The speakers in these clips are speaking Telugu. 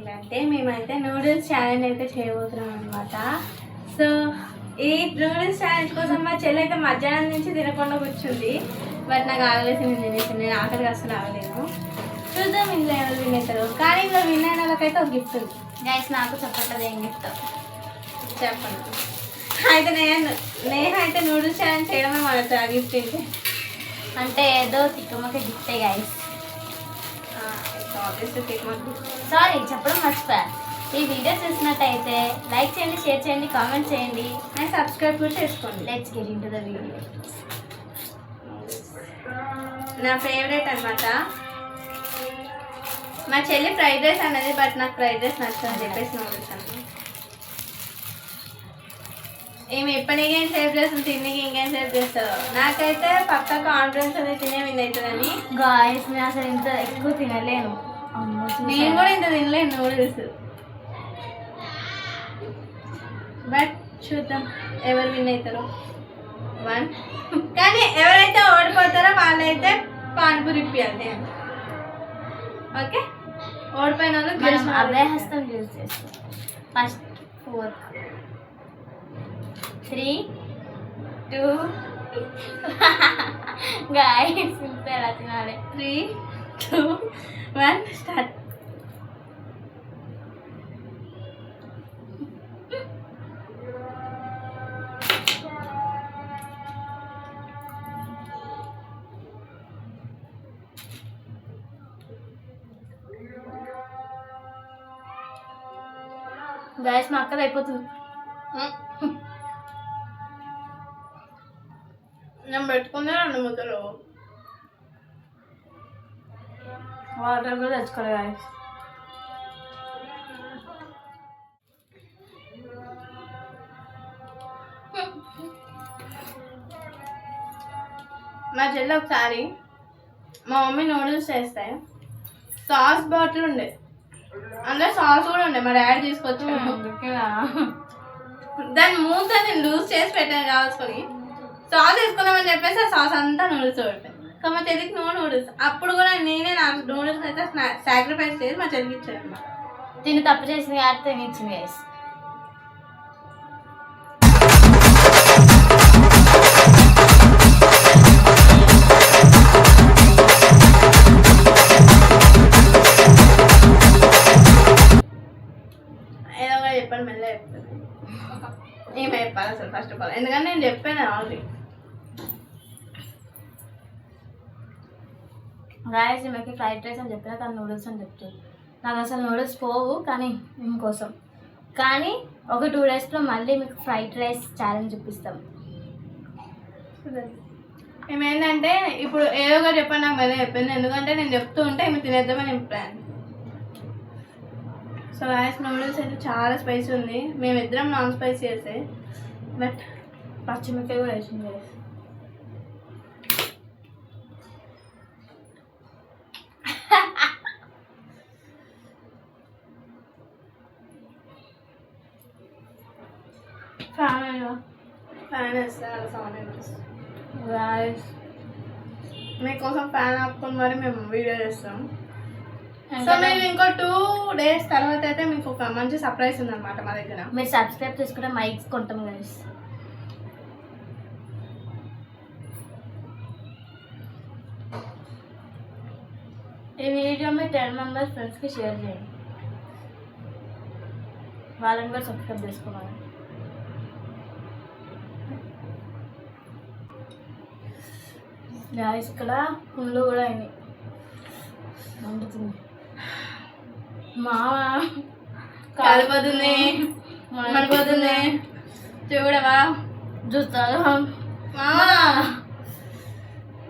ఏంటంటే మేమైతే నూడిల్స్ ఛాలెంజ్ అయితే చేయబోతున్నాం అనమాట. సో ఈ నూడిల్స్ ఛాలెంజ్ కోసం మా చెల్లి అయితే మధ్యాహ్నం నుంచి తినకుండా కూర్చుంది. బట్ నాకు ఆగలేసి నేను తినేసాను. నేను ఆఖరికి అసలు ఆగలేను. చూద్దాం ఇందులో ఎవరు విన్ అవుతారు. కానీ ఇందులో విన్ అయిన వాళ్ళకైతే ఒక గిఫ్ట్ ఉంది. గైస్ నాకు చెప్పట్లేదు ఏం గిఫ్ట్ చెప్పండి. అయితే నేహ అయితే నూడిల్స్ ఛాలెంజ్ చేయడమే మన గిఫ్ట్ ఏంటి అంటే ఏదో తిక్కమక్క గిఫ్టే గైస్. సారీ చెప్పడం మర్చిపోయా. ఈ వీడియో చూసినట్టయితే లైక్ చేయండి, షేర్ చేయండి, కామెంట్ చేయండి అండ్ సబ్స్క్రైబ్ కూడా చేసుకోండి. Let's get into the video. నా ఫేవరెట్ అనమాట. మా చెల్లి ఫ్రైడ్ రైస్ అన్నది, బట్ నాకు ఫ్రైడ్ రైస్ నచ్చదని చెప్పేసి నూడిల్స్ అన్నది. ఏమి ఎప్పటికీ ఏం సేవ్ చేస్తుంది, తిండికి ఇంకేం సేవ్ చేస్తావు. నాకైతే పక్క కాన్ఫిడెన్స్ అనేది తినే విన్ అవుతుందని. గాయస్ నేను అసలు ఇంత ఎక్కువ తినలేను. నేను కూడా ఇంత తినలేను నూడిల్స్. బట్ చూద్దాం ఎవరు విన్ అవుతారో. వన్ కానీ ఎవరైతే ఓడిపోతారో వాళ్ళైతే పాన్పూరి ఇప్పియాలి. ఓకే, ఓడిపోయిన వాళ్ళు అవే హస్తం యూజ్ చేస్తాం. ఫస్ట్ 4 3 2 గాయస్ ఇంత ఎలా తినాలి. 3 2 1 స్టార్ట్. గాయస్ మా అక్కది అయిపోతుంది. నేను పెట్టుకున్నా 2 ముద్దలు. వాటర్ కూడా తెచ్చుకోవాలి గాయస్. మా చెల్లి ఒకసారి మా మమ్మీ నూడిల్స్ చేస్తాయి, సాస్ బాటిల్ ఉండే, అందులో సాస్ కూడా ఉండే. మా డాడీ తీసుకొచ్చి దాన్ని మూత నేను లూజ్ చేసి పెట్టాను కావాల్సుకొని సాస్ వేసుకున్నామని చెప్పేసి ఆ సాస్ అంతా నూడిల్స్ పెట్టాను. సో మా చెల్లికి నూడిల్స్. అప్పుడు కూడా నేనే నా నూడిల్స్ అయితే సాక్రిఫైస్ చేసి మా చెల్లికి ఇచ్చాను అన్నమాట. తిని తప్పు చేసింది కాబట్టి తినిచ్చింది గైస్. ఏదో ఒకటి చెప్పండి, మెల్లగా చెప్తాను. ఏమే చెప్పాలి అసలు ఫస్ట్ ఆఫ్ ఆల్, ఎందుకంటే నేను చెప్పాను ఆల్రెడీ. గాయస్ ఈమెకి ఫ్రైడ్ రైస్ అని చెప్పినా కానీ నూడిల్స్ అని చెప్తుంది. నాకు అసలు నూడిల్స్ పోవు కానీ ఇంకోసం. కానీ ఒక 2 డేస్లో మళ్ళీ మీకు ఫ్రైడ్ రైస్ ఛాలెంజ్ చూపిస్తాం. ఏమేంటంటే ఇప్పుడు ఏదో ఒకటి చెప్పండి, నాకు మెల్లగా చెప్పింది. ఎందుకంటే నేను చెప్తూ ఉంటే ఏమి తినేద్దామని ప్లాన్. సో గాయస్ నూడిల్స్ అయితే చాలా స్పైసీ ఉంది. మేమిద్దరం నాన్ స్పైసీ చేసే, బట్ పచ్చిమిరకాయ కూడా వేసింది గైస్. ఫ్యాన్ వేస్తే అలా సౌండ్ అనిపిస్తుంది. గాయస్ మీకోసం ఫ్యాన్ ఆపుకొని మరి మేము వీడియో చేస్తాం. సో మేము ఇంకో 2 డేస్ తర్వాత అయితే మీకు ఒక మంచి సర్ప్రైజ్ ఉందన్నమాట మా దగ్గర. మీరు సబ్స్క్రైబ్ చేసుకుంటే మైక్స్ కొంటాం గైస్. ఈ వీడియో మీ 10 మెంబర్స్ ఫ్రెండ్స్కి షేర్ చేయండి, వాళ్ళని కూడా సబ్స్క్రైబ్ చేసుకోవాలి. గాయస్ ఇక్కడ పుండ్లు కూడా అయినాయి, వండుతుంది. మామ కాలిపోతుంది, మడిపోతుంది, చూడవా చూస్తాను. మామా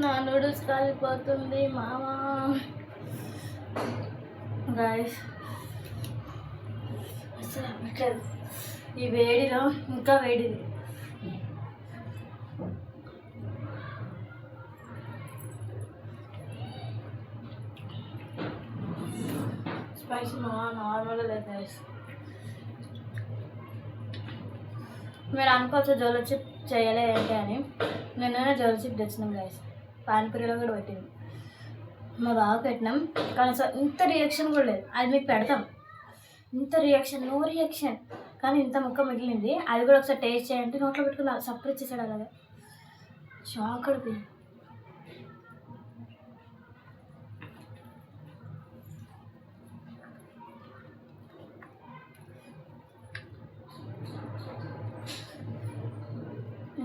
నా నూడిల్స్ కాలిపోతుంది మామ. గాయస్ అసలు అవ్వట్లేదు ఈ వేడిలో, ఇంకా వేడిది. స్పైసీ నార్మల్గా లేదు గైస్. మీరు అనుకోవచ్చు జోలో చిప్ చేయలేదంటే అని. నిన్ననే జోలో చిప్ తెచ్చినాం గైస్, పానీపూరిలో కూడా పెట్టింది. మా బాగా పెట్టినాం కానీ ఇంత రియాక్షన్ కూడా లేదు. అది మీకు పెడతాం, ఇంత రియాక్షన్, నో రియాక్షన్, కానీ ఇంత ముక్క మిగిలింది. అది కూడా ఒకసారి టేస్ట్ చేయండి, నోట్లో పెట్టుకుని సపరేట్ చేసాడు. అలాగే షాక్ అడిపోయింది.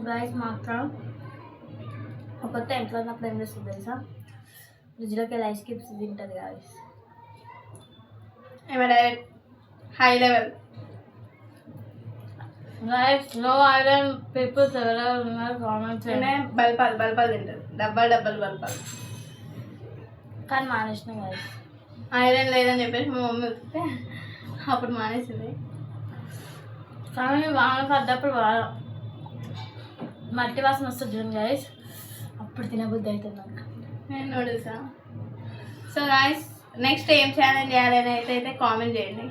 గాయస్ మాత్రం ఒక కొత్త ఇంట్లో ఉన్నప్పుడు ఏం చేస్తుంది తెలుసా, ఫ్రిడ్జ్లోకి వెళ్ళి ఐస్ క్యూబ్స్ తింటుంది గాయస్. ఏమో డైరెక్ట్ హై లెవెల్. గాయస్ లో ఐరన్ పీపుల్స్ ఎవరెవరు ఉన్నారు కామెంట్ చేయండి. బల్పాలు తింటారు, డబ్బాలు బల్పాలు. కానీ మానేసిన గాయస్, ఐరన్ లేదని చెప్పేసి మా మమ్మీ వస్తే అప్పుడు మానేసింది. కానీ వాన పడ్డప్పుడు బాగా మట్టి వాసన వస్తుంది చూడండి గాయస్, అప్పుడు తినబుద్ధి అవుతుంది నాకు. నేను నూడిల్సా. సో గాయస్ నెక్స్ట్ ఏం ఛాలెంజ్ చేయాలని అయితే కామెంట్ చేయండి.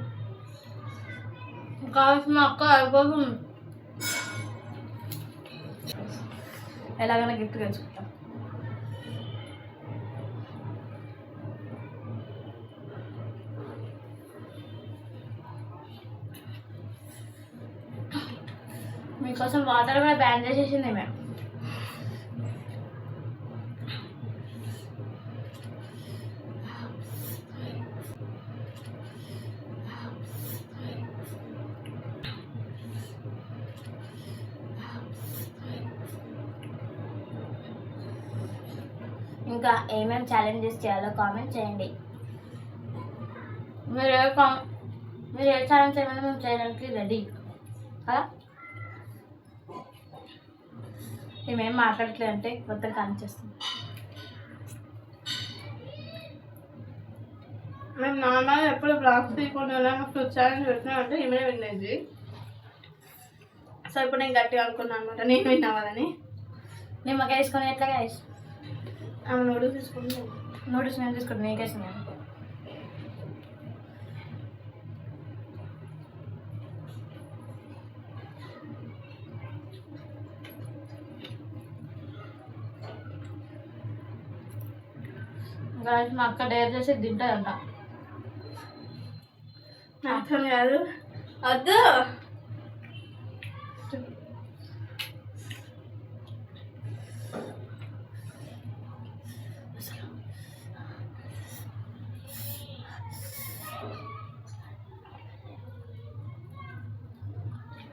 కావాల్సిన అక్క అయిపోతుంది. ఎలాగైనా గిఫ్ట్ తెచ్చుకుంటాం. మీకోసం వాటర్ కూడా బ్యాన్ చేసేసింది మేము. ఇంకా ఏమేమి ఛాలెంజెస్ చేయాలో కామెంట్ చేయండి. మీరు ఏ ఛాలెంజ్ చేయమన్నా మేము చేయడానికి రెడీ కదా. మేమేం మాట్లాడట్లేదు అంటే కొత్తగా కానిచ్చేస్తాం. మేము నార్మల్గా ఎప్పుడు బ్లాగ్స్ తీయకుండా ఫ్రూట్ ఛాలెంజ్ పెట్టినామంటే ఈమె వినేది. సో ఇప్పుడు నేను గట్టిగా అనుకున్నాను అనమాట, నేను విన్ అవ్వాలని. నిమ్మకాయ తీసుకొని ఎట్లాగా ఆమె నూడిల్స్ తీసుకుంటాను. నూడిల్స్ నేను తీసుకుంటాను, నీకేసి నేను. గాయస్ మా అక్క డేర్ చేసి తింటారంట. అర్థం కాదు, వద్దు.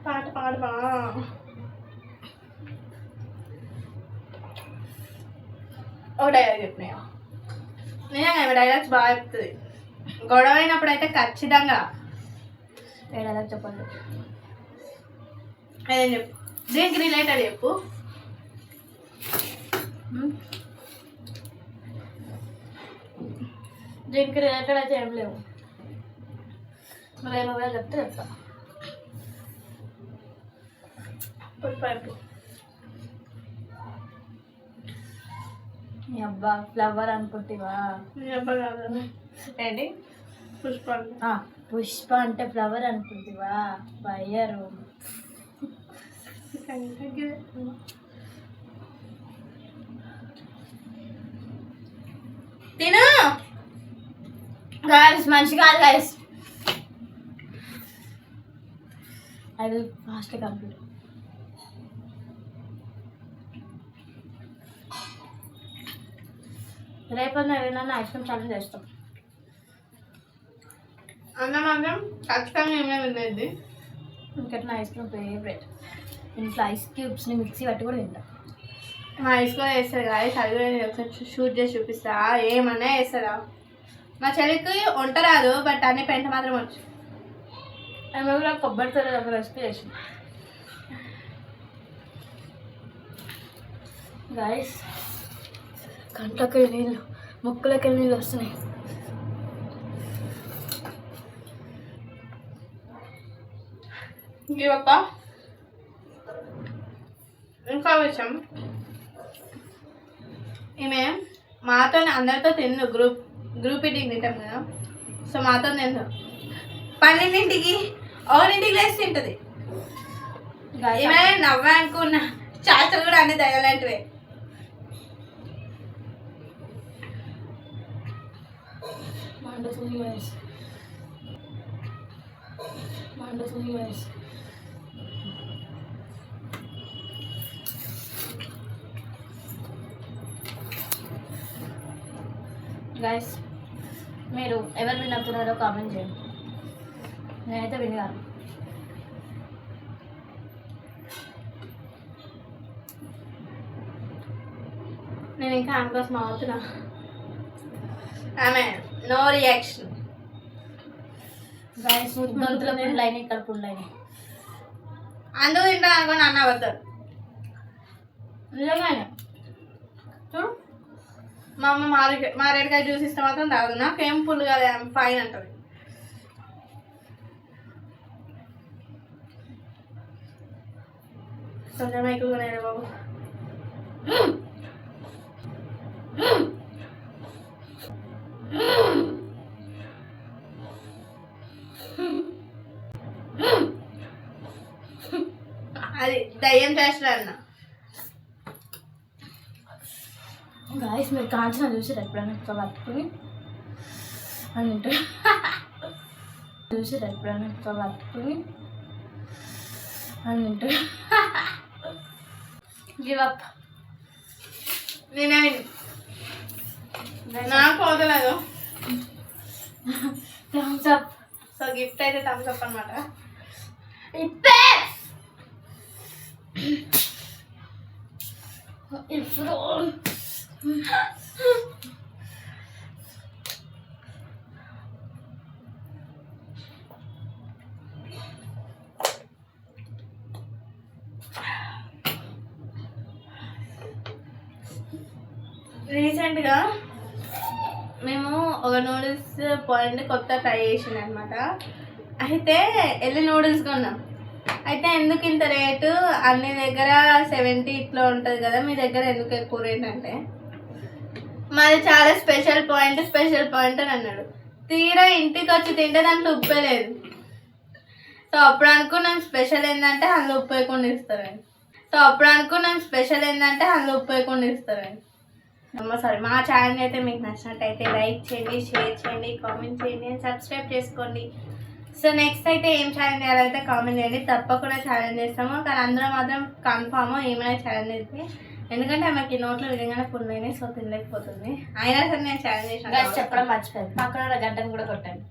పాట పాడమా. ఓ డైలాగ్ చెప్పినాయా, నిజంగా డైలాగ్స్ బాగా చెప్తుంది. గొడవ అయినప్పుడు అయితే ఖచ్చితంగా ఏ డైలాగ్ చెప్పండి. ఏం చెప్పు, దీనికి రిలేటెడ్ చెప్పు. దీనికి రిలేటెడ్ అయితే ఏం లేవు, మరి ఏమో చెప్తే చెప్తా. పైపు నీ అబ్బా ఫ్లవర్ అనుకుంటేవా? ఏంటి పుష్ప? పుష్ప అంటే ఫ్లవర్ అనుకుంటేవా? వయ్యరు తిను గాయస్, మంచి కాదు guys. I will fast complete. రేపన్నా ఏదైనా ఐస్ క్రీమ్ ఛాలెంజ్ చేస్తాం. అన్నం ఖచ్చితంగా ఏమైనా వినేది. ఇంకట్లా ఐస్ క్రీమ్ ఫేవరెట్. ఇంట్లో ఐస్ క్యూబ్స్ని మిక్సీ పట్టి కూడా తింటాం. మా ఐస్ కూడా వేస్తారు కదా, అది కూడా నేను ఒకసారి షూట్ చేసి చూపిస్తా. ఏమన్నా వేస్తారా? మా చెల్లికి వంట రాదు, బట్ అన్ని పెంట మాత్రం వచ్చు. ఆమె కూడా కొబ్బరితో ఒక రెసిపీ చేసింది. గాయస్ కంట్లోకి నీళ్ళు, ముక్కులోకి నీళ్ళు వస్తున్నాయి. ఇవప్ప ఇంకో విషయం, ఈమె మాతో అందరితో తిందు, గ్రూప్ ఈటింగ్ తింటాం కదా. సో మాతో తిందు 12ంటికి 1ంటికి లేచి తింటుంది. ఈమె నవ్వా అనుకున్నా, చాచలు కూడా అన్ని దయలాంటివే. మండుతుంది గైస్. గైస్ మీరు ఎవరు విన్నతున్నారో కామెంట్ చేయండి. నేనైతే వినగాను. నేను ఇంకా ఆమె కోసం అవుతున్నా. ఆమె నో రియాక్షన్. గైస్ గొంతులో పుండ్లైన ఇక్కడ పుండ్లైన అందుకు తింటాను అనుకోండి అన్న వద్దారు. నిజంగానే చూడు మా అమ్మ మారేడుకాయ జ్యూస్ ఇస్తే మాత్రం తాగదు. నాకేం పుల్లు కదా ఫైన్ అంటుంది. కొంచెం ఎక్కువగానే బాబు. అది దయ్యం చేస్తాడు అన్న. గాయస్ మీరు కాల్చిన చూసారు ఎప్పుడైనా ఇట్లా పట్టుకుని అంటే చూసారు ఎప్పుడైనా ఇట్లా పట్టుకుని అంటే గివ్ అప్. నేనే నాకు వదలదు. Thumbs up. సో గిఫ్ట్ అయితే థమ్స్ అప్ అనమాట. ఇప్పుడు రీసెంట్గా మేము ఒక నూడిల్స్ పాయింట్ కొత్త ట్రై చేసింది అనమాట. అయితే వెళ్ళి నూడిల్స్ కొన్నాం. అయితే ఎందుకు ఇంత రేటు, అన్ని దగ్గర 70 ఇట్లా ఉంటుంది కదా, మీ దగ్గర ఎందుకు ఎక్కువ రేట్ అంటే మాది చాలా స్పెషల్ పాయింట్ అని అన్నాడు. తీరా ఇంటికి వచ్చి తింటే దాంట్లో ఉప్పే లేదు. సో అప్పుడు అనుకున్నాను స్పెషల్ ఏంటంటే అందులో ఉప్పు వేయకుండా ఇస్తారని. సారీ, మా ఛానల్ అయితే మీకు నచ్చినట్టయితే లైక్ చేయండి, షేర్ చేయండి, కామెంట్ చేయండి, సబ్స్క్రైబ్ చేసుకోండి. సో నెక్స్ట్ అయితే ఏం ఛాలెంజ్ చేయాలైతే కామెంట్ చేయండి. తప్పకుండా ఛాలెంజ్ చేస్తాము, కానీ అందరూ మాత్రం కన్ఫామ్ ఏమైనా ఛాలెంజ్ అయితే, ఎందుకంటే ఆమెకి నోట్లో విధంగానే పుండ్లైనాయి. సో తినలేకపోతుంది. అయినా సరే నేను ఛాలెంజ్ చేసాను చెప్పడం మర్చిపోయాను. పక్కన గడ్డను కూడా కొట్టాను.